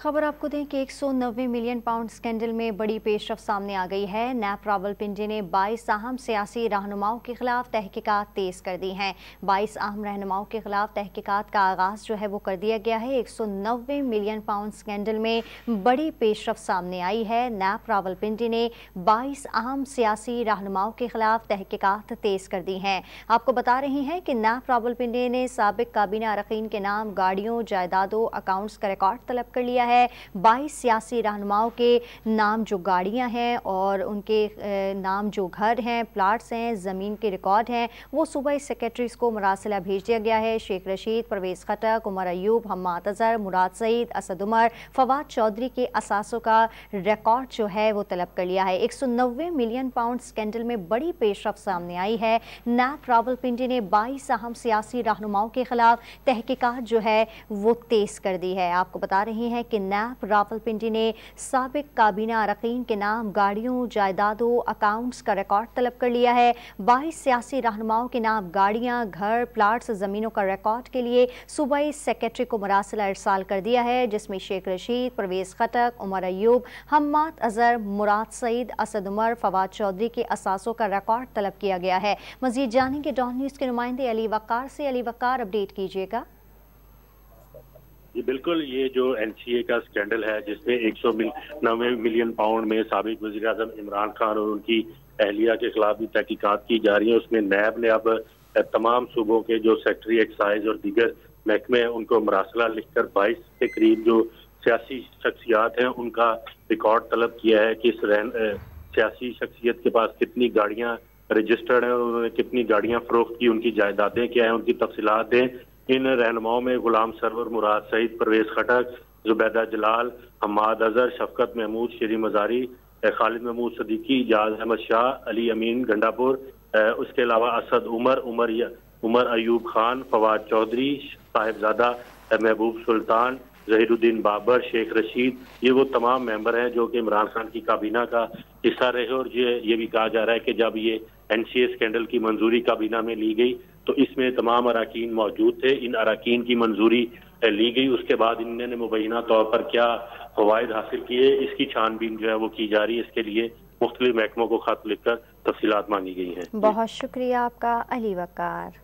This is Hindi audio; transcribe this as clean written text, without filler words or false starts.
खबर आपको दें कि 190 मिलियन पाउंड स्कैंडल में बड़ी पेशरफ सामने आ गई है। नैब रावलपिंडी ने 22 अहम सियासी रहनुमाओं के खिलाफ तहकीकात तेज कर दी हैं। 22 अहम रहनुमाओं के खिलाफ तहकीकात का आगाज जो है वो कर दिया गया है। 190 मिलियन पाउंड स्कैंडल में बड़ी पेशरफ सामने आई है। नैब रावलपिंडी ने 22 अहम सियासी रहनुमाओं के खिलाफ तहकीकात तेज कर दी हैं। आपको बता रही हैं कि नैब रावलपिंडी ने साबिक काबीना अरकान के नाम, गाड़ियों, जायदादों, अकाउंट्स का रिकॉर्ड तलब कर लिया है। 22 सियासी रहनुमाओं के नाम जो गाड़ियां हैं और उनके नाम जो घर हैं, प्लाट्स हैं, ज़मीन के रिकॉर्ड हैं, वो सूबाई सेक्रेटरीज को मरासिला भेज दिया गया है। शेख रशीद, परवेज़ खटक, उमर अयूब, हम्माद अज़हर, मुराद सईद, असद उमर, फवाद चौधरी के असासों का रिकॉर्ड जो है वो तलब कर लिया है। 190 मिलियन पाउंड स्कैंडल में बड़ी पेशरफ सामने आई है। नैब रावलपिंडी ने 22 अहम सियासी रहनुमाओं के खिलाफ तहकीकात जो है वो तेज कर दी है। आपको बता रही हैं कि नैब रावलपिंडी ने साबिक काबीना अरकान के नाम, गाड़ियों, जायदादों, अकाउंट्स का रिकॉर्ड तलब कर लिया है। 22 सियासी रहनुमाओं के नाम, गाड़ियां, घर, प्लाट्स, जमीनों का रिकॉर्ड के लिए सूबाई सेक्रेटरी को मरासिला इरसाल कर दिया है, जिसमें शेख रशीद, परवेज़ खटक, उमर अयूब, हम्माद अज़हर, मुराद सईद, असद उमर, फवाद चौधरी के असासों का रिकॉर्ड तलब किया गया है। मजीद जानेंगे डॉन न्यूज़ के नुमाइंदे अली वक़ार से। अली वक़ार, अपडेट कीजिएगा। जी बिल्कुल, ये जो एनसीए का स्कैंडल है जिसमें 190 मिलियन पाउंड में साबिक वज़ीर आज़म इमरान खान और उनकी अहलिया के खिलाफ भी तहकीकात की जा रही है, उसमें नैब ने अब तमाम सूबों के जो सेक्रेटरी एक्साइज और दीगर महकमे हैं उनको मरासला लिखकर 22 के करीब जो सियासी शख्सियात हैं उनका रिकॉर्ड तलब किया है कि इस सियासी शख्सियत के पास कितनी गाड़ियाँ रजिस्टर्ड हैं और उन्होंने कितनी गाड़ियाँ फरोख्त की, उनकी जायदादें क्या हैं, उनकी तफसीलात दें। इन रहनुमाओं में गुलाम सरवर, मुराद सईद, परवेज़ खटक, जुबैदा जलाल, हम्माद अज़हर, शफकत महमूद, शेरी मज़ारी, खालिद महमूद सदीकी, इजाज अहमद शाह, अली अमीन गंडापुर, उसके अलावा असद उमर, उमर अयूब खान, फवाद चौधरी, साहिबजादा महबूब सुल्तान, जहीरुद्दीन बाबर, शेख रशीद, ये वो तमाम मेंबर हैं जो कि इमरान खान की काबीना का हिस्सा रहे। और ये भी कहा जा रहा है कि जब ये एनसीए स्कैंडल की मंजूरी काबीना में ली गई तो इसमें तमाम अराकीन मौजूद थे। इन अराकीन की मंजूरी ली गई, उसके बाद इन्होंने मुबैना तौर पर क्या फवायद हासिल किए, इसकी छानबीन जो है वो की जा रही है। इसके लिए मुख्तलिफ महकमों को खत लिखकर तफसीलात मांगी गई हैं। बहुत शुक्रिया आपका अली वक़ार।